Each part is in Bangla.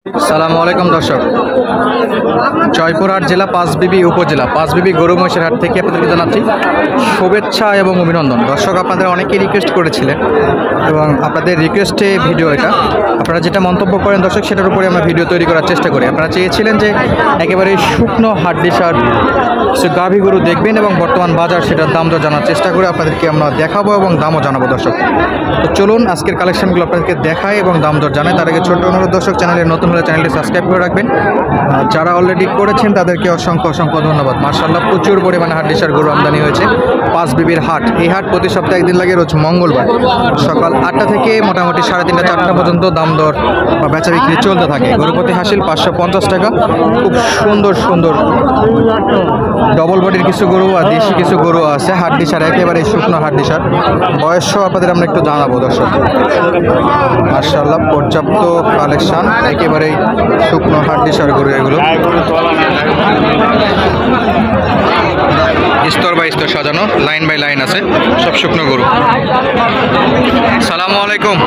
আসসালামু আলাইকুম দর্শক, জয়পুরহাট জেলা পাঁচবিবি উপজেলা পাঁচবিবি গরু মহিষের হাট থেকে আপনাদেরকে জানাচ্ছি শুভেচ্ছা এবং অভিনন্দন। দর্শক, আপনাদের অনেকেই রিকোয়েস্ট করেছিলেন এবং আপনাদের রিকোয়েস্টে ভিডিও এটা। আপনারা যেটা মন্তব্য করেন দর্শক, সেটার উপরে আমরা ভিডিও তৈরি করার চেষ্টা করি। আপনারা চেয়েছিলেন যে একেবারে শুকনো হাড্ডিসার কিছু গাভী গরু দেখবেন এবং বর্তমান বাজার সেটার দাম দর জানার চেষ্টা করে আপনাদেরকে আমরা দেখাবো এবং দামও জানাবো দর্শক। তো চলুন আজকের কালেকশনগুলো আপনাদেরকে দেখাই এবং দাম দর জানাই। তার আগে ছোট্ট অনুরোধ দর্শক, চ্যানেলে নতুন হলে চ্যানেলটি সাবস্ক্রাইব করে রাখবেন। যারা অলরেডি করেছেন তাদেরকে অসংখ্য অসংখ্য ধন্যবাদ। মার্শাল্লাহ, প্রচুর পরিমাণে হাড্ডিসার গরু আমদানি হয়েছে পাঁচবিবির হাট। এই হাট প্রতি সপ্তাহে একদিন লাগে, রোজ মঙ্গলবার সকাল 8টা থেকে মোটামুটি 3:30 4টা পর্যন্ত দাম দর বা বেচা বিক্রি চলতে থাকে। গরু প্রতি হাসিল 550 টাকা। খুব সুন্দর সুন্দর ডবল বডির কিছু গরু আর দেশি কিছু গরু আছে। হাড্ডিসার একেবারে শুকনো হাড্ডিসার, বয়সও আপনাদের আমরা একটু জানাবো দর্শক। মার্শাল্লাহ, পর্যাপ্ত কালেকশন, একেবারেই শুকনো হাড্ডিসার গরু এগুলো। স্তর বাই স্তর সাজানো, লাইন বাই লাইন আছে, সব শুকনো গরু। সালামু আলাইকুম,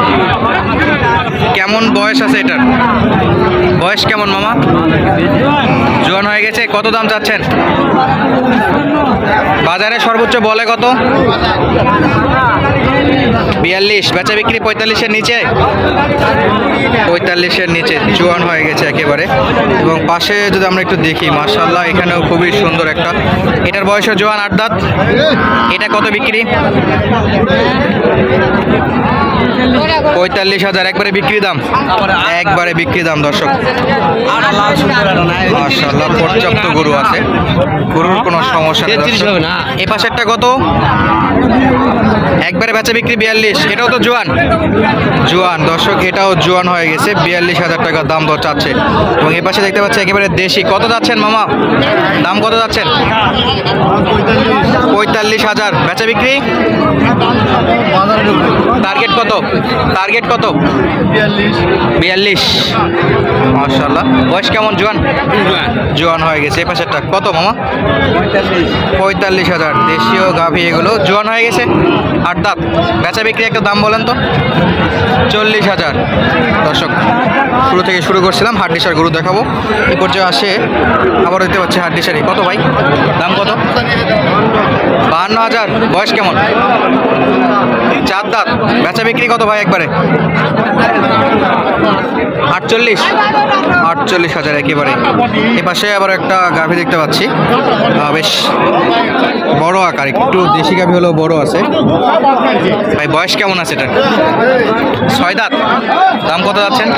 কেমন বয়স আছে এটার? বয়স কেমন মামা? জোয়ান হয়ে গেছে। কত দাম চাচ্ছেন? বাজারে সর্বোচ্চ বলে কত? 42। বেচা বিক্রি 45-এর নিচে? 45-এর নিচে। জোয়ান হয়ে গেছে একেবারে। এবং পাশে যদি আমরা একটু দেখি, মার্শাল্লাহ, এখানেও খুবই সুন্দর একটা। এটার বয়সও জোয়ান, 8 দাঁত। এটা কত বিক্রি? 45,000 একবারে বিক্রি দাম। একবারে বিক্রি দাম দর্শক। মার্শাল্লাহ, পর্যাপ্ত গরু আছে, গরুর কোনো সমস্যা নেই। এ পাশেরটা কত? একবারে বেচা বিক্রি 42। এটাও তো জোয়ান? জোয়ান দর্শক, এটাও জোয়ান হয়ে গেছে। 42,000 টাকা দাম দর চাচ্ছে। এবং এ পাশে দেখতে পাচ্ছি একেবারে দেশি। কত যাচ্ছেন মামা? দাম কত যাচ্ছেন? 45,000 বেচা বিক্রি। টার্গেট কত? টার্গেট কত? 42। মাশাআল্লাহ, বয়স কেমন? জোয়ান? জোয়ান হয়ে গেছে। এ পাশেরটা কত মামা? 45,000 দেশীয় গাভী এগুলো, জোয়ান হয়ে গেছে, 8 দাঁত। বেচা বিক্রি একটা দাম বলেন তো? 40,000 দর্শক। শুরু থেকে শুরু করছিলাম, হাড্ডিসার গরু দেখাবো। এই পর্যায়ে আসে আবার দেখতে পাচ্ছি হাড্ডিসারি। কত ভাই দাম? কত? 52,000। বয়স কেমন? 4 দাঁত। বেচা বিক্রি কত ভাই একবারে? 48। 48,000 একেবারে। এ পাশে আবার একটা গাভী দেখতে পাচ্ছি, বেশ বড় আকার, একটু দেশি গাভী হলেও বড় আছে। ভাই বয়স কেমন আছে এটার? 6 দাঁত। দাম কত যাচ্ছেন?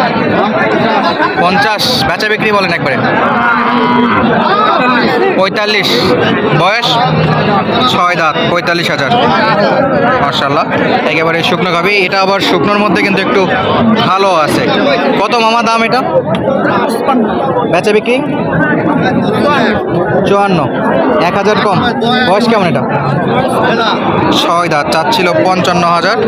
50। বেচা বিক্রি বলেন একবারে? 45। বয়স 6 দাঁত, 45,000। মার্শাল্লাহ, একেবারে শুকনো গাভী। এটা আবার শুকনোর মধ্যে কিন্তু একটু ভালো আছে। কত মামা দাম এটা? বেচা বিক্রি 54। 1,000 কম। বয়স কেমন এটা? 6 দাঁত। চাচ্ছিল 55,000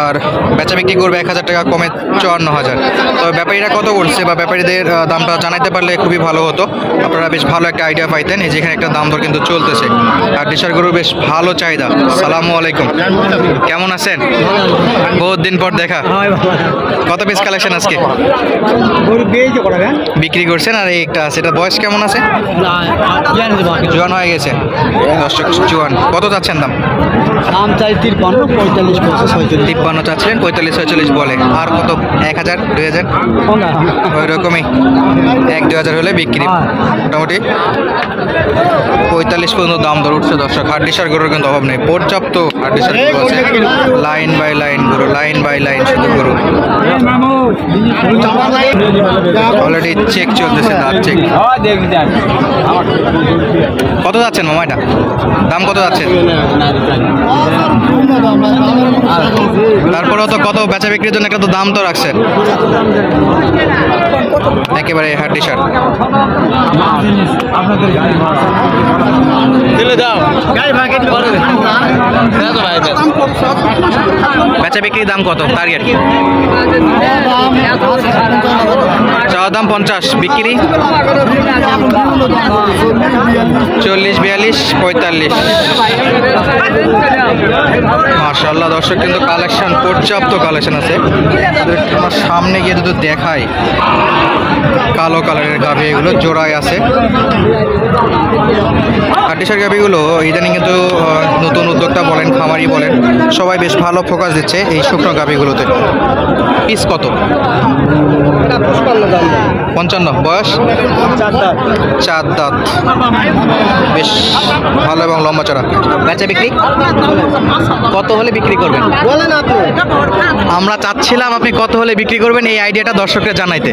আর বেচা বিক্রি করবে 1,000 টাকা কমে 54,000। তবে ব্যাপারীরা কত করছে বা ব্যাপারীদের দামটা জানাইতে পারলে খুবই ভালো হতো। আপনারা বেশ ভালো একটা আইডিয়া পাইতেন। এই যেখানে একটা দাম দর কিন্তু চলতেছে। আর ডিসার গরুর বেশ ভালো চাহিদা। সালামু আলাইকুম, কেমন আছেন? বহুত দিন পর দেখা। কত পিস কালেকশন আজকে বিক্রি করছেন? আর একটা আছে, এটা বয়স কেমন আছে? জোয়ান হয়ে গেছে দর্শক, জোয়ান। কত চাচ্ছেন দাম? দাম চাই 53, 45, 53 চাচ্ছিলেন, 45, 46 বলে। আর কত? 1,000, 2,000 ওই রকমই। 1-2,000 হলে বিক্রি। মোটামুটি 45 পর্যন্ত দাম দর উঠছে দর্শক। হাড্ডিসার গরুর কিন্তু অভাব নেই, পর্যাপ্ত হাড্ডিসার গরু আছে। লাইন বাই লাইন গরু, লাইন বাই লাইন শুধু গরু। অলরেডি চেক চলতেছে, দাঁত চেক। কত যাচ্ছেন মামা এটা? দাম কত যাচ্ছেন? তারপরেও তো কত বেচা বিক্রির জন্য একটা তো দাম তো রাখছেন। একেবারে হাড্ডিসার। বেচা বিক্রির দাম কত? টার্গেট চাওয়া দাম 50, বিক্রি 40, 42, 45। মাশাআল্লাহ দর্শক, কিন্তু কালেকশন পর্যাপ্ত কালেকশন আছে। আমার সামনে গিয়ে যদি দেখাই, কালো কালারের গাভী, এগুলো জোড়ায় আছে। হাড্ডিসার গাভীগুলো ইদানিং কিন্তু নতুন উদ্যোক্তা বলেন, খামারি বলেন, সবাই বেশ ভালো ফোকাস দিচ্ছে এই শুকনো গাভীগুলোতে। পিস কত? 55। বয়স 4 দাঁত, বেশ ভালো এবং লম্বা চড়া। বেচা বিক্রি কত হলে বিক্রি করবেন? বলেন আপনি। আমরা চাচ্ছিলাম আপনি কত হলে বিক্রি করবেন এই আইডিয়াটা দর্শকদের জানাইতে,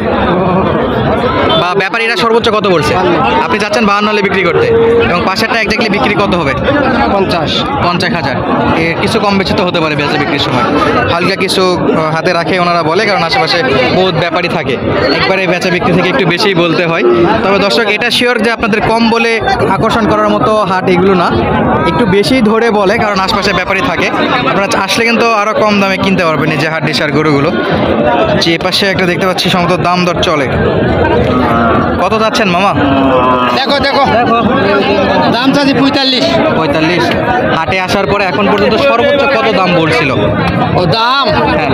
বা ব্যাপারীরা সর্বোচ্চ কত বলছে? আপনি চাচ্ছেন 52 হলে বিক্রি করতে, এবং পাশেরটা একজাক্টলি বিক্রি কত হবে? 50,000। এর কিছু কম বেশি তো হতে পারে বেচা বিক্রির সময়, হালকা কিছু হাতে রাখে ওনারা বলে, কারণ আশেপাশে বহুত ব্যাপারী থাকে, একবারে বেচা বিক্রি থেকে একটু বেশিই বলতে হয়। তবে দর্শক এটা শিওর যে আপনাদের কম বলে আকর্ষণ করার মতো হাট এগুলো না, একটু বেশি ধরে বলে, কারণ আশপাশে ব্যাপারী থাকে। আপনারা আসলে কিন্তু আরও কম দামে কিনতে পারবেন এই যে হাড্ডিসার গরুগুলো। যে পাশে একটা দেখতে পাচ্ছি সম্ভবত দাম দর চলে। কত যাচ্ছেন মামা? দেখো দাম চাচ্ছি 45। হাটে আসার পরে এখন পর্যন্ত সর্বোচ্চ কত দাম বলছিল? ও দাম হ্যাঁ,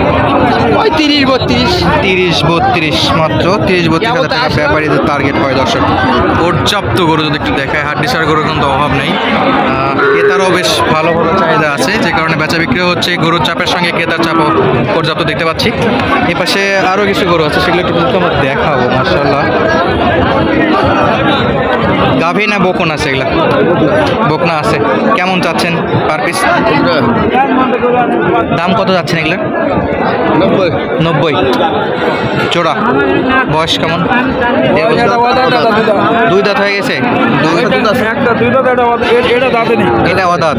ওই 30-32। 30-32, মাত্র 30-32 হাজার টাকা ব্যাপারীদের টার্গেট হয়। দর্শক পর্যাপ্ত গরু যদি একটু দেখায়, হাড্ডিসার গরু কিন্তু অভাব নেই, ক্রেতারও বেশ ভালো ভালো চাহিদা আছে, যে কারণে বেচা বিক্রিও হচ্ছে। গরুর চাপের সঙ্গে ক্রেতার চাপও পর্যাপ্ত দেখতে পাচ্ছি। এপাশে আরও কিছু গরু আছে, সেগুলো একটু আমরা দেখাবো। মাশাআল্লাহ, গাভী না বকন আছে? এগুলা বকনা আছে। কেমন চাচ্ছেন পার পিস? দাম কত যাচ্ছেন এগুলা? 90 জোড়া। বয়স কেমন? 2 দাঁত হয়ে গেছে। এটা অদাঁত।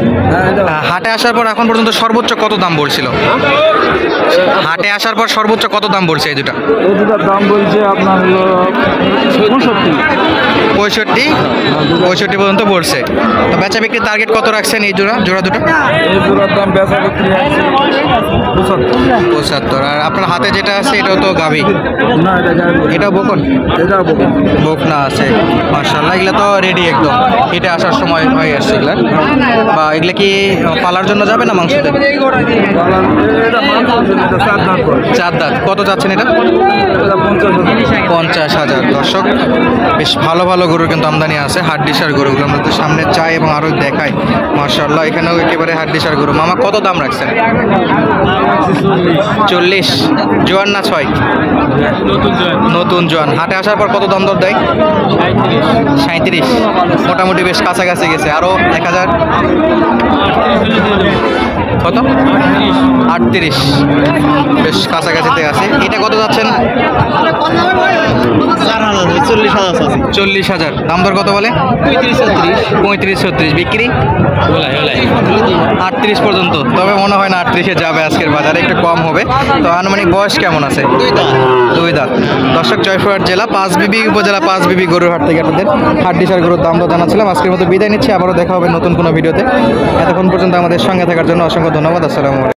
হাটে আসার পর এখন পর্যন্ত সর্বোচ্চ কত দাম বলছিল? হাটে আসার পর সর্বোচ্চ কত দাম বলছে এই দুটা? দাম বলছে আপনার হলো 65 পর্যন্ত বলছে। তো বেচা বিক্রির টার্গেট কত রাখছেন এই জোড়া দুটো? এই জোড়ার দাম বেচা বিক্রি আছে 75। আর আপনার হাতে যেটা আছে এটাও তো গাভী? না, এটাও বকন? এটা বকনা আছে। মাশাআল্লাহ, এগুলা তো রেডি একদম, এটা আসার সময় হয়ে আসছে এগুলা। বা এগুলা কি পালার জন্য যাবে না মাংসতে? এটা 4 দাঁত। কত যাচ্ছেন এটা? 50,000। দর্শক বেশ ভালো ভালো গরু কিন্তু আমদানি আছে, হাড্ডিসার গরুগুলো আমরা তো সামনে চাই এবং আরও দেখাই। মাশাআল্লাহ, এখানেও একেবারে হাড্ডিসার গরু। মামা কত দাম রাখছেন? 40। জোয়ান না 6? নতুন জোয়ান। হাটে আসার পর কত দাম দর দেয়? 37। মোটামুটি বেশ কাছাকাছি গেছে। আরও 1000। কত? 38। বেশ কাছাকাছিতে আছে। এটা কত যাচ্ছেন? 40,000। দাম দর কত বলে? 35-36। বিক্রি 38 পর্যন্ত। তবে মনে হয় না 38-এ যাবে আজকের বাজারে, একটু কম হবে। তো আনুমানিক বয়স কেমন আছে? 2 দাঁত। দর্শক, জয়পুরহাট জেলা পাঁচবিবি উপজেলা পাঁচবিবি গরুর হাট থেকে আপনাদের হাড্ডিসার গরুর দাম দর জানাচ্ছিলাম। আজকের মতো বিদায় নিচ্ছি, আবারও দেখা হবে নতুন কোনো ভিডিওতে। এতক্ষণ পর্যন্ত আমাদের সঙ্গে থাকার জন্য অসংখ্য ধন্যবাদ। আসসালামু আলাইকুম।